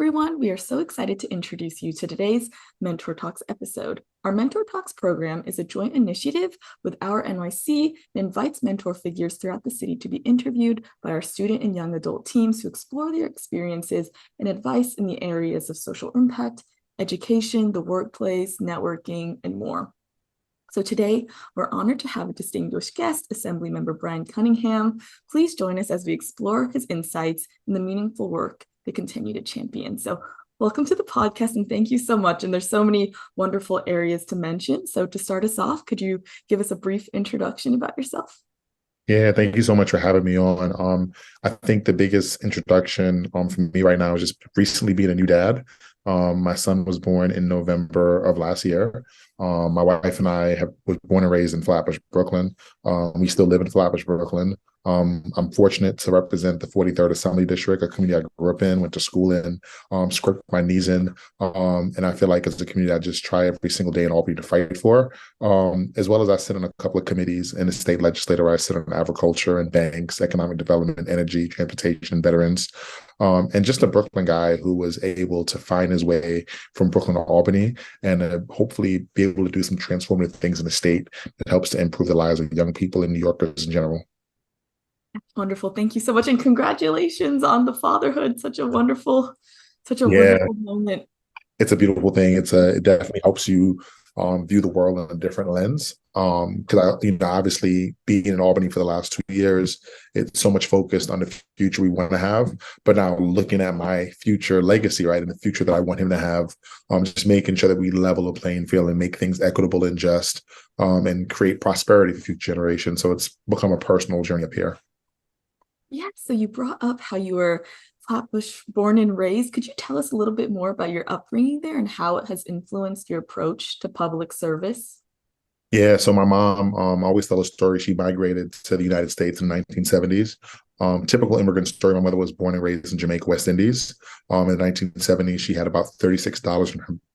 everyone. We are so excited to introduce you to today's Mentor Talks episode. Our Mentor Talks program is a joint initiative with Our NYC and invites mentor figures throughout the city to be interviewed by our student and young adult teams to explore their experiences and advice in the areas of social impact, education, the workplace, networking, and more. So today, we're honored to have a distinguished guest, Assemblymember Brian Cunningham. Please join us as we explore his insights and the meaningful work they continue to champion. So welcome to the podcast and thank you so much. And there's so many wonderful areas to mention. So to start us off, could you give us a brief introduction about yourself? Yeah, thank you so much for having me on. I think the biggest introduction for me right now is just recently being a new dad. My son was born in November of last year. My wife and I was born and raised in Flatbush, Brooklyn. We still live in Flatbush, Brooklyn. I'm fortunate to represent the 43rd Assembly District, a community I grew up in, went to school in, scraped my knees in. And I feel like it's a community I just try every single day and all to fight for. As well as I sit on a couple of committees in the state legislature. I sit on agriculture and banks, economic development, energy, transportation, veterans. And just a Brooklyn guy who was able to find his way from Brooklyn to Albany and hopefully be able to do some transformative things in the state that helps to improve the lives of young people and New Yorkers in general. Wonderful. Thank you so much. And congratulations on the fatherhood. Such a Yeah, wonderful moment. it's a beautiful thing. It definitely helps you view the world in a different lens. Because obviously being in Albany for the last 2 years, it's so much focused on the future we want to have. But now looking at my future legacy, right, and the future that I want him to have, just making sure that we level the playing field and make things equitable and just, and create prosperity for future generations. So it's become a personal journey up here. Yeah, so you brought up how you were Flatbush born and raised. Could you tell us a little bit more about your upbringing there and how it has influenced your approach to public service? Yeah, so my mom always tell a story. She migrated to the United States in the 1970s. Typical immigrant story. My mother was born and raised in Jamaica, West Indies. In the 1970s, she had about $36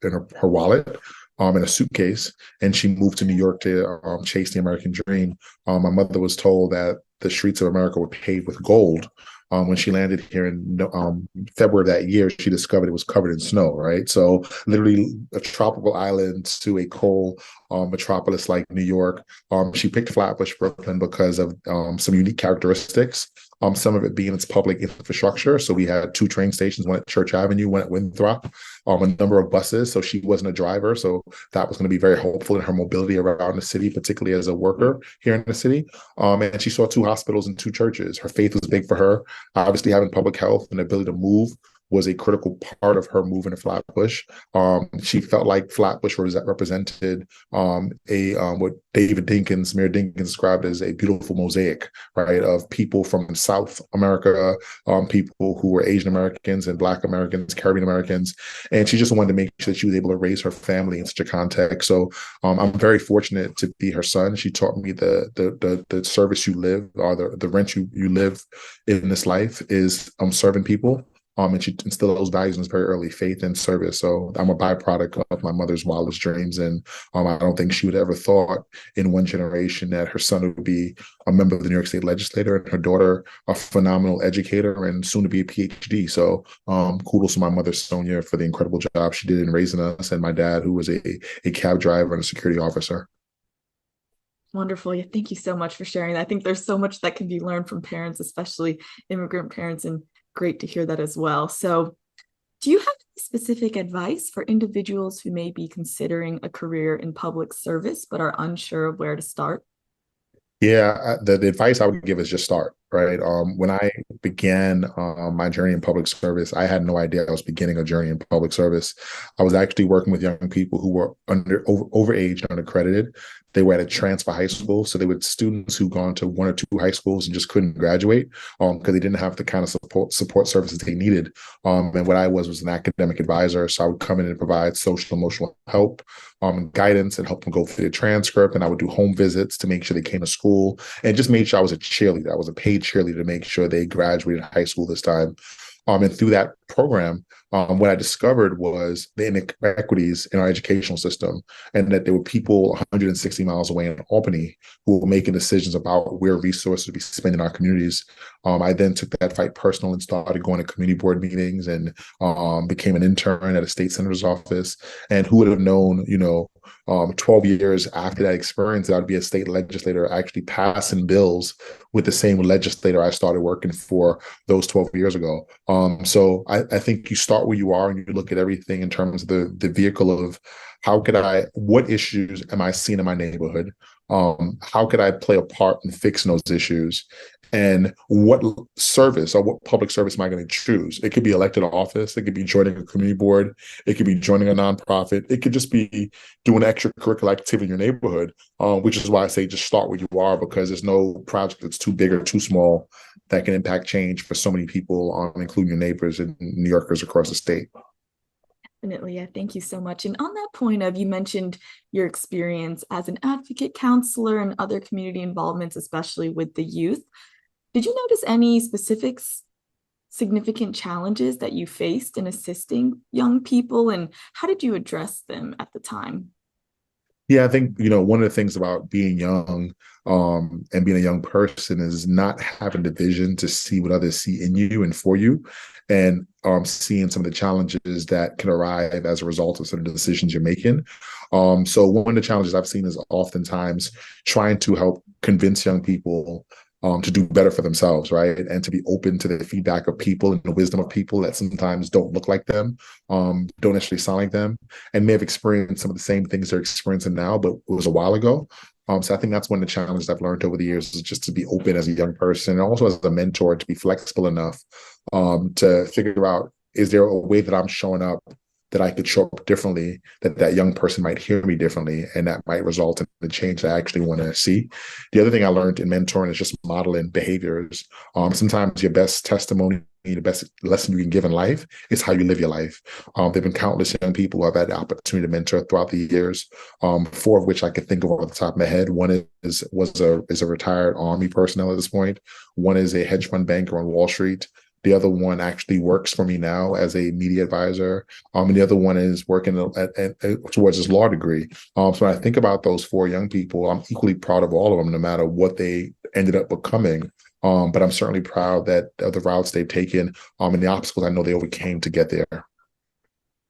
in her wallet, in a suitcase, and she moved to New York to chase the American dream. My mother was told that the streets of America were paved with gold. When she landed here in February of that year, she discovered it was covered in snow, right? So literally a tropical island to a coal metropolis like New York. She picked Flatbush, Brooklyn because of some unique characteristics. Some of it being its public infrastructure. So we had 2 train stations, one at Church Avenue, one at Winthrop, a number of buses. So she wasn't a driver. So that was going to be very helpful in her mobility around the city, particularly as a worker here in the city. And she saw 2 hospitals and 2 churches. Her faith was big for her. Obviously, having public health and the ability to move was a critical part of her moving to Flatbush. She felt like Flatbush represented what Mayor Dinkins described as a beautiful mosaic, right, of people from South America, people who were Asian Americans and Black Americans, Caribbean Americans, and she just wanted to make sure that she was able to raise her family in such a context. So I'm very fortunate to be her son. She taught me the service you live, or the rent you live in this life is serving people. And she instilled those values in us very early, faith and service. So I'm a byproduct of my mother's wildest dreams. And I don't think she would ever thought in one generation that her son would be a member of the New York State Legislature and her daughter a phenomenal educator and soon to be a PhD. So kudos to my mother, Sonia, for the incredible job she did in raising us, and my dad, who was a cab driver and a security officer. Wonderful. Yeah, thank you so much for sharing that. I think there's so much that can be learned from parents, especially immigrant parents, and great to hear that as well. So, do you have any specific advice for individuals who may be considering a career in public service but are unsure of where to start? Yeah, the advice I would give is just start, right? When I began my journey in public service, I had no idea I was beginning a journey in public service. I was actually working with young people who were overaged, unaccredited. They were at a transfer high school, so they were students who gone to 1 or 2 high schools and just couldn't graduate because they didn't have the kind of support services they needed. And what I was an academic advisor, so I would come in and provide social emotional help, guidance, and help them go through their transcript. And I would do home visits to make sure they came to school, and just made sure I was a cheerleader. I was a paid cheerleader to make sure they graduated high school this time. And through that program, what I discovered was the inequities in our educational system, and that there were people 160 miles away in Albany who were making decisions about where resources would be spent in our communities. I then took that fight personal and started going to community board meetings and became an intern at a state senator's office. And who would have known, 12 years after that experience, that I'd be a state legislator actually passing bills with the same legislator I started working for those 12 years ago. So I think you start where you are and you look at everything in terms of the vehicle of what issues am I seeing in my neighborhood? How could I play a part in fixing those issues? And what service or what public service am I going to choose? It could be elected office. It could be joining a community board. It could be joining a nonprofit. It could just be doing extracurricular activity in your neighborhood, which is why I say just start where you are, because there's no project that's too big or too small that can impact change for so many people, including your neighbors and New Yorkers across the state. Definitely. Yeah, thank you so much. And on that point of, you mentioned your experience as an advocate counselor and other community involvements, especially with the youth. Did you notice any significant challenges that you faced in assisting young people, and how did you address them at the time? Yeah, I think, one of the things about being young and being a young person is not having the vision to see what others see in you and for you, and seeing some of the challenges that can arrive as a result of some of the decisions you're making. So one of the challenges I've seen is oftentimes trying to help convince young people to do better for themselves, right? And to be open to the feedback of people and the wisdom of people that sometimes don't look like them, don't necessarily sound like them, and may have experienced some of the same things they're experiencing now, but it was a while ago. So I think that's one of the challenges I've learned over the years, is just to be open as a young person, and also as a mentor, to be flexible enough to figure out, is there a way that I'm showing up that I could show up differently, that young person might hear me differently, and that might result in the change I actually want to see. The other thing I learned in mentoring is just modeling behaviors. Sometimes your best testimony, the best lesson you can give in life is how you live your life. There've been countless young people who I've had the opportunity to mentor throughout the years, four of which I could think of off the top of my head. One is a retired Army personnel at this point. One is a hedge fund banker on Wall Street. The other one actually works for me now as a media advisor. And the other one is working towards his law degree. So when I think about those four young people, I'm equally proud of all of them, no matter what they ended up becoming. But I'm certainly proud that of the routes they've taken, and the obstacles I know they overcame to get there.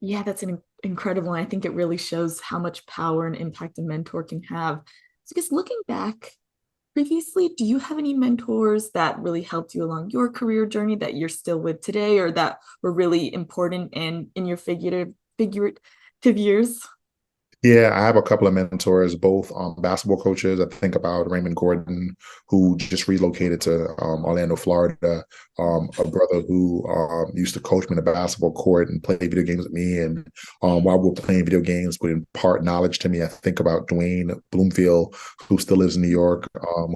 Yeah, that's incredible. And I think it really shows how much power and impact a mentor can have. So just looking back previously, do you have any mentors that really helped you along your career journey that you're still with today, or that were really important in your figurative years? Yeah, I have a couple of mentors, both basketball coaches. I think about Raymond Gordon, who just relocated to Orlando, Florida. A brother who used to coach me in the basketball court and play video games with me. And while we were playing video games, would impart knowledge to me. I think about Dwayne Bloomfield, who still lives in New York,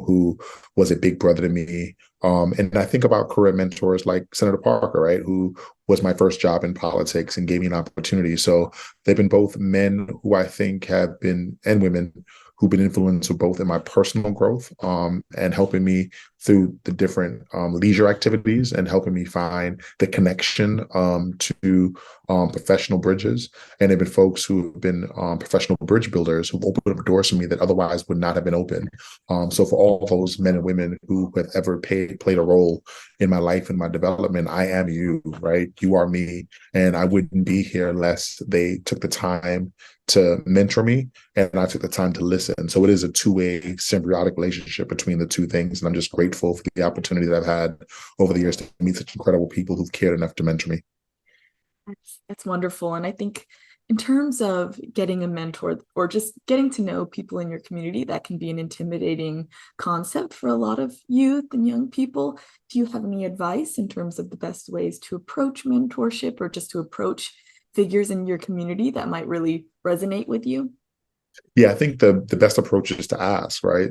who was a big brother to me. And I think about career mentors like Senator Parker, right, who was my first job in politics and gave me an opportunity. So they've been both men who I think have been, and women who've been influential both in my personal growth and helping me through the different leisure activities, and helping me find the connection to professional bridges. And they've been folks who have been professional bridge builders who've opened up doors for me that otherwise would not have been open. So for all those men and women who have ever played a role in my life and my development, I am you, right? You are me. And I wouldn't be here unless they took the time to mentor me and I took the time to listen. So it is a two-way symbiotic relationship between the two things. And I'm just grateful for the opportunity that I've had over the years to meet such incredible people who've cared enough to mentor me. That's wonderful. And I think in terms of getting a mentor or just getting to know people in your community, that can be an intimidating concept for a lot of youth and young people. Do you have any advice in terms of the best ways to approach mentorship, or just to approach figures in your community that might really resonate with you? Yeah, I think the best approach is to ask, right?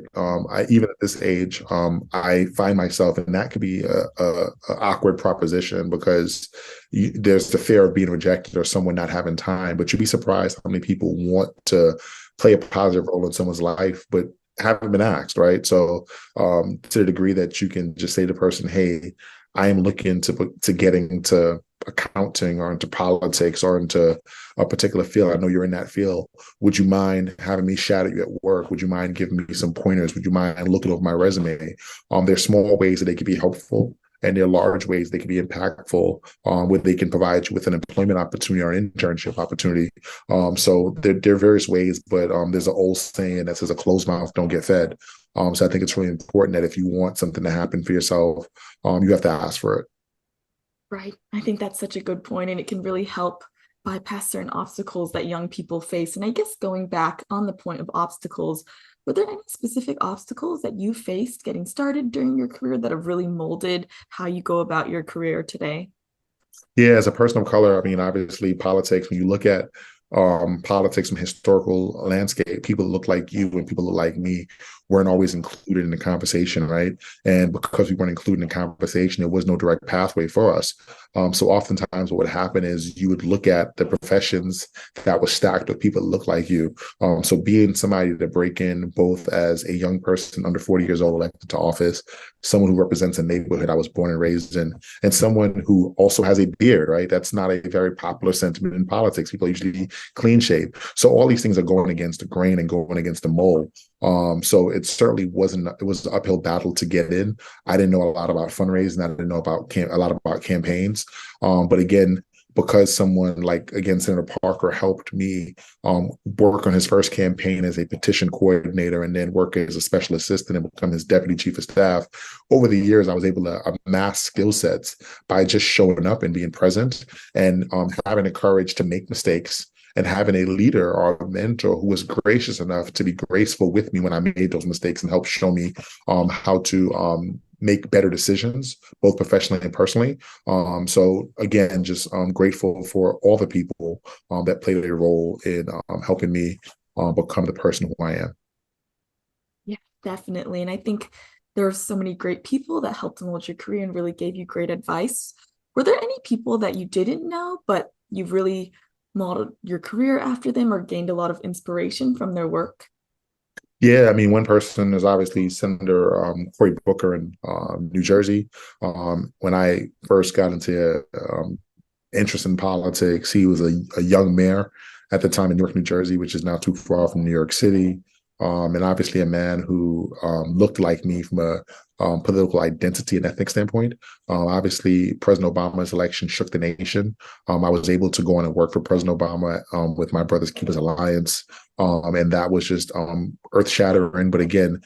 Even at this age, I find myself, and that could be a awkward proposition, because there's the fear of being rejected or someone not having time. But you'd be surprised how many people want to play a positive role in someone's life, but haven't been asked, right? So to the degree that you can just say to the person, "Hey, I am looking to getting to accounting or into politics or into a particular field. I know you're in that field. Would you mind having me shadow you at work? Would you mind giving me some pointers? Would you mind looking over my resume? There's small ways that they can be helpful, and there are large ways they can be impactful, where they can provide you with an employment opportunity or an internship opportunity. So there are various ways, but there's an old saying that says a closed mouth don't get fed. So I think it's really important that if you want something to happen for yourself, you have to ask for it. Right. I think that's such a good point, and it can really help bypass certain obstacles that young people face. And I guess going back on the point of obstacles, were there any specific obstacles that you faced getting started during your career that have really molded how you go about your career today? Yeah, as a person of color, I mean, obviously politics, when you look at politics from historical landscape, people that look like you and people that look like me weren't always included in the conversation, right? And because we weren't included in the conversation, there was no direct pathway for us. So oftentimes what would happen is you would look at the professions that were stacked with people that look like you. So being somebody to break in both as a young person under 40 years old elected to office, someone who represents a neighborhood I was born and raised in, and someone who also has a beard, right? That's not a very popular sentiment in politics. People usually clean shave. So all these things are going against the grain and going against the mold. So it certainly it was an uphill battle to get in. I didn't know a lot about fundraising. I didn't know about a lot about campaigns. But again, because someone like, again, Senator Parker helped me work on his first campaign as a petition coordinator and then work as a special assistant and become his deputy chief of staff. Over the years, I was able to amass skill sets by just showing up and being present and having the courage to make mistakes and having a leader or a mentor who was gracious enough to be graceful with me when I made those mistakes and help show me how to make better decisions, both professionally and personally. So again, just grateful for all the people that played a role in helping me become the person who I am. Yeah, definitely. And I think there are so many great people that helped mold your career and really gave you great advice. Were there any people that you didn't know, but you really modeled your career after them or gained a lot of inspiration from their work? Yeah, I mean, one person is obviously Senator Cory Booker in New Jersey. When I first got into interest in politics, he was a young mayor at the time in Newark, New Jersey, which is not too far from New York City. And obviously a man who looked like me from a political identity and ethnic standpoint. Obviously, President Obama's election shook the nation. I was able to go on and work for President Obama with my Brothers Keepers Alliance. And that was just earth shattering. But again,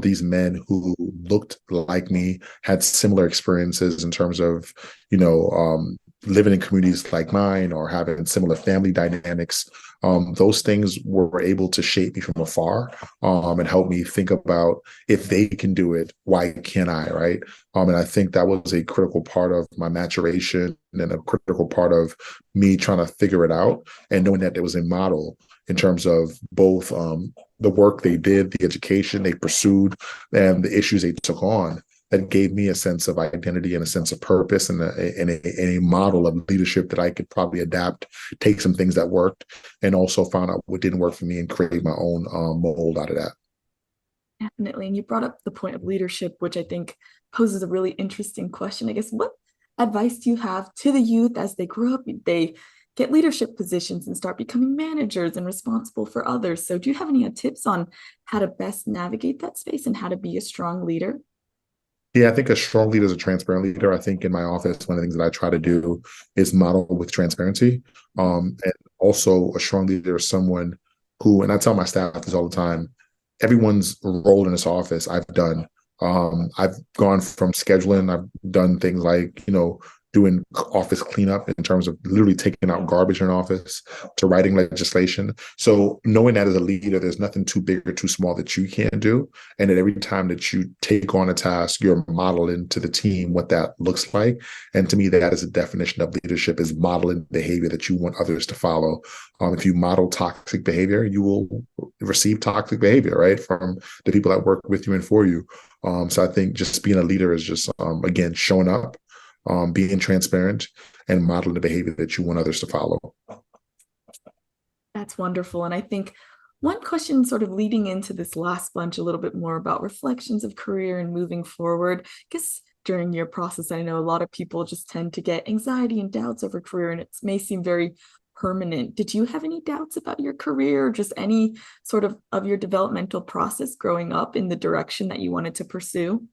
these men who looked like me had similar experiences in terms of, living in communities like mine or having similar family dynamics. Those things were able to shape me from afar and help me think about, if they can do it, why can't I, right? And I think that was a critical part of my maturation and a critical part of me trying to figure it out, and knowing that there was a model in terms of both the work they did, the education they pursued, and the issues they took on, that gave me a sense of identity and a sense of purpose and a model of leadership that I could probably adapt, take some things that worked, and also find out what didn't work for me and create my own mold out of that. Definitely. And you brought up the point of leadership, which I think poses a really interesting question. I guess, what advice do you have to the youth as they grow up? They get leadership positions and start becoming managers and responsible for others. So, do you have any tips on how to best navigate that space and how to be a strong leader? Yeah, I think a strong leader is a transparent leader. I think in my office, one of the things that I try to do is model with transparency. And also, a strong leader is someone who, and I tell my staff this all the time, everyone's role in this office I've done. I've gone from scheduling, I've done things like, doing office cleanup in terms of literally taking out garbage in an office, to writing legislation. So knowing that as a leader, there's nothing too big or too small that you can't do. And that every time that you take on a task, you're modeling to the team what that looks like. And to me, that is a definition of leadership, is modeling behavior that you want others to follow. If you model toxic behavior, you will receive toxic behavior, right, from the people that work with you and for you. So I think just being a leader is just, again, showing up, being transparent, and modeling the behavior that you want others to follow. That's wonderful. And I think one question, sort of leading into this last bunch, a little bit more about reflections of career and moving forward. I guess during your process? I know a lot of people just tend to get anxiety and doubts over career, and it may seem very permanent. Did you have any doubts about your career or just any sort of your developmental process growing up in the direction that you wanted to pursue?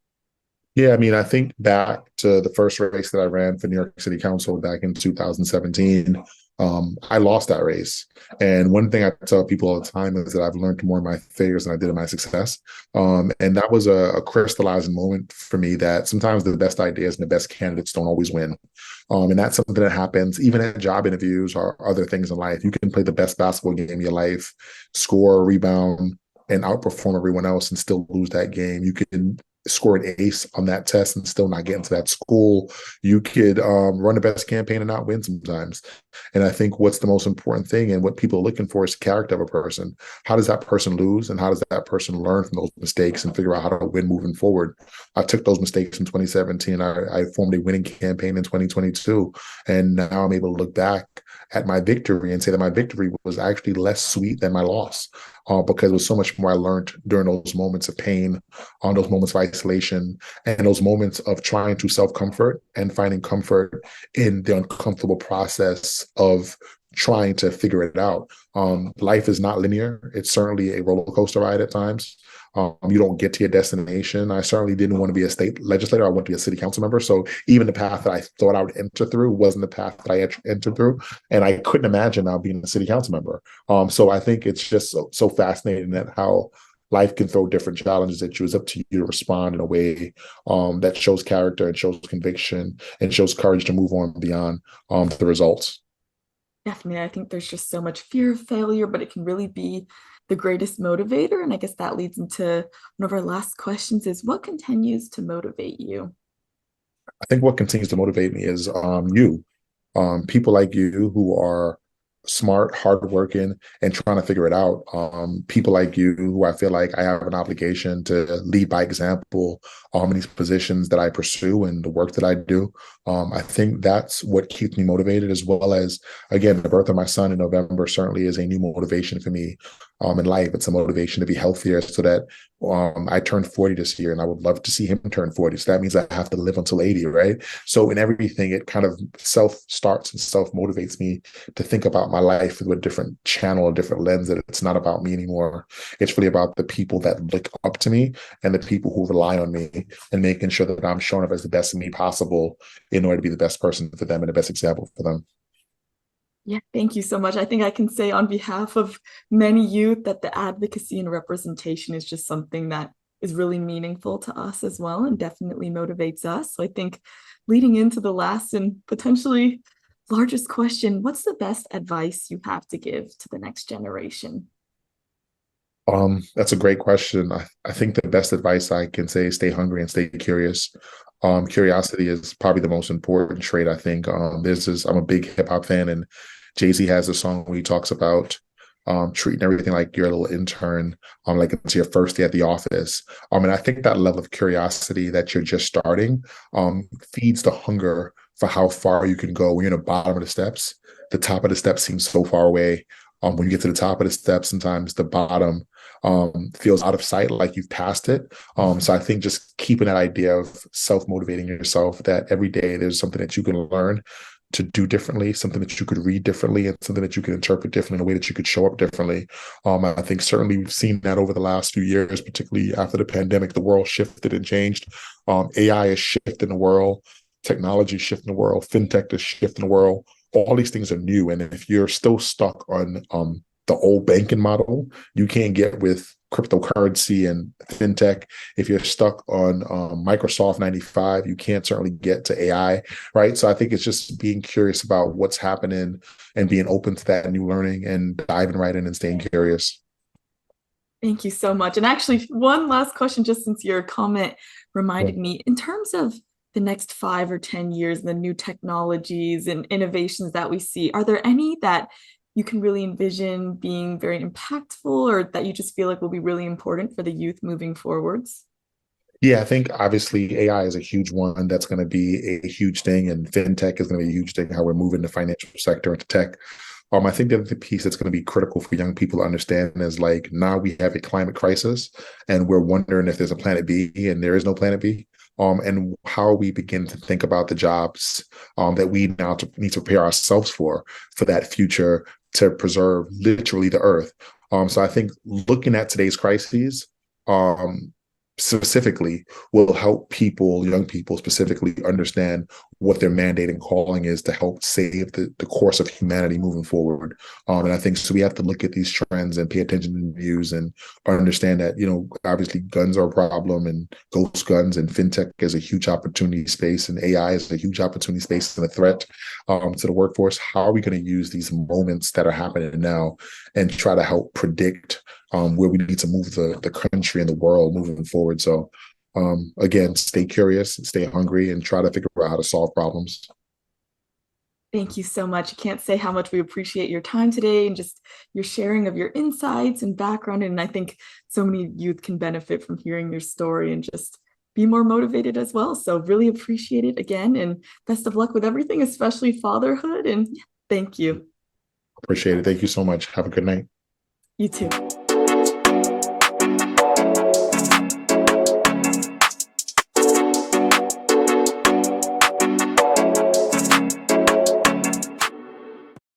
Yeah, I mean, I think back to the first race that I ran for New York City Council back in 2017. I lost that race. And one thing I tell people all the time is that I've learned more in my failures than I did in my success. And that was a crystallizing moment for me that sometimes the best ideas and the best candidates don't always win. And that's something that happens even at job interviews or other things in life. You can play the best basketball game of your life, score, rebound, and outperform everyone else and still lose that game. You can score an ace on that test and still not get into that school. You could run the best campaign and not win sometimes. And I think what's the most important thing and what people are looking for is the character of a person. How does that person lose and how does that person learn from those mistakes and figure out how to win moving forward? I took those mistakes in 2017. I formed a winning campaign in 2022. And now I'm able to look back at my victory and say that my victory was actually less sweet than my loss. Because there was so much more I learned during those moments of pain, on those moments of isolation, and those moments of trying to self-comfort and finding comfort in the uncomfortable process of trying to figure it out. Life is not linear. It's certainly a roller coaster ride at times. You don't get to your destination. I certainly didn't want to be a state legislator. I wanted to be a city council member. So even the path that I thought I would enter through wasn't the path that I entered through. And I couldn't imagine now being a city council member. So I think it's just so fascinating that how life can throw different challenges at you. It's up to you to respond in a way that shows character and shows conviction and shows courage to move on beyond the results. Definitely. I think there's just so much fear of failure, but it can really be the greatest motivator. And I guess that leads into one of our last questions is what continues to motivate you? I think what continues to motivate me is you, people like you who are smart, hardworking, and trying to figure it out. People like you who I feel like I have an obligation to lead by example in these positions that I pursue and the work that I do. I think that's what keeps me motivated, as well as, again, the birth of my son in November certainly is a new motivation for me in life. It's a motivation to be healthier so that I turned 40 this year and I would love to see him turn 40. So that means I have to live until 80, right? So in everything, it kind of self-starts and self-motivates me to think about my life through a different channel, a different lens, that it's not about me anymore. It's really about the people that look up to me and the people who rely on me and making sure that I'm showing up as the best of me possible in order to be the best person for them and the best example for them. Yeah, thank you so much. I think I can say on behalf of many youth that the advocacy and representation is just something that is really meaningful to us as well and definitely motivates us. So I think leading into the last and potentially largest question, what's the best advice you have to give to the next generation? That's a great question. I think the best advice I can say is stay hungry and stay curious. Curiosity is probably the most important trait, I think. I'm a big hip hop fan, and Jay-Z has a song where he talks about treating everything like you're a little intern, like it's your first day at the office. And I think that level of curiosity that you're just starting feeds the hunger for how far you can go. When you're in the bottom of the steps, the top of the steps seems so far away. When you get to the top of the steps, sometimes the bottom feels out of sight, like you've passed it. So I think just keeping that idea of self-motivating yourself, that every day there's something that you can learn to do differently, something that you could read differently, and something that you could interpret differently in a way that you could show up differently. I think certainly we've seen that over the last few years, particularly after the pandemic, the world shifted and changed. AI is shifting the world, technology is shifting the world, fintech is shifting the world. All these things are new. And if you're still stuck on the old banking model, you can't get with cryptocurrency and fintech. If you're stuck on Microsoft 95, you can't certainly get to AI, right? So I think it's just being curious about what's happening and being open to that new learning and diving right in and staying curious. Thank you so much. And actually, one last question, just since your comment reminded me, in terms of the next 5 or 10 years, the new technologies and innovations that we see, are there any that you can really envision being very impactful or that you just feel like will be really important for the youth moving forwards? Yeah, I think obviously AI is a huge one. That's going to be a huge thing, and fintech is going to be a huge thing, how we're moving the financial sector into tech. I think the other piece that's going to be critical for young people to understand is, like, now we have a climate crisis and we're wondering if there's a planet B, and there is no planet B. and how we begin to think about the jobs that we now need to prepare ourselves for that future to preserve literally the earth. So I think looking at today's crises, specifically will help people, young people specifically, understand what their mandate and calling is to help save the course of humanity moving forward. And I think so we have to look at these trends and pay attention to views and understand that, obviously guns are a problem, and ghost guns and fintech is a huge opportunity space, and AI is a huge opportunity space and a threat to the workforce. How are we going to use these moments that are happening now and try to help predict where we need to move the country and the world moving forward? So again, stay curious, stay hungry, and try to figure out how to solve problems. Thank you so much. I can't say how much we appreciate your time today and just your sharing of your insights and background. And I think so many youth can benefit from hearing your story and just be more motivated as well. So really appreciate it again, and best of luck with everything, especially fatherhood. And thank you. Appreciate it. Thank you so much. Have a good night. You too.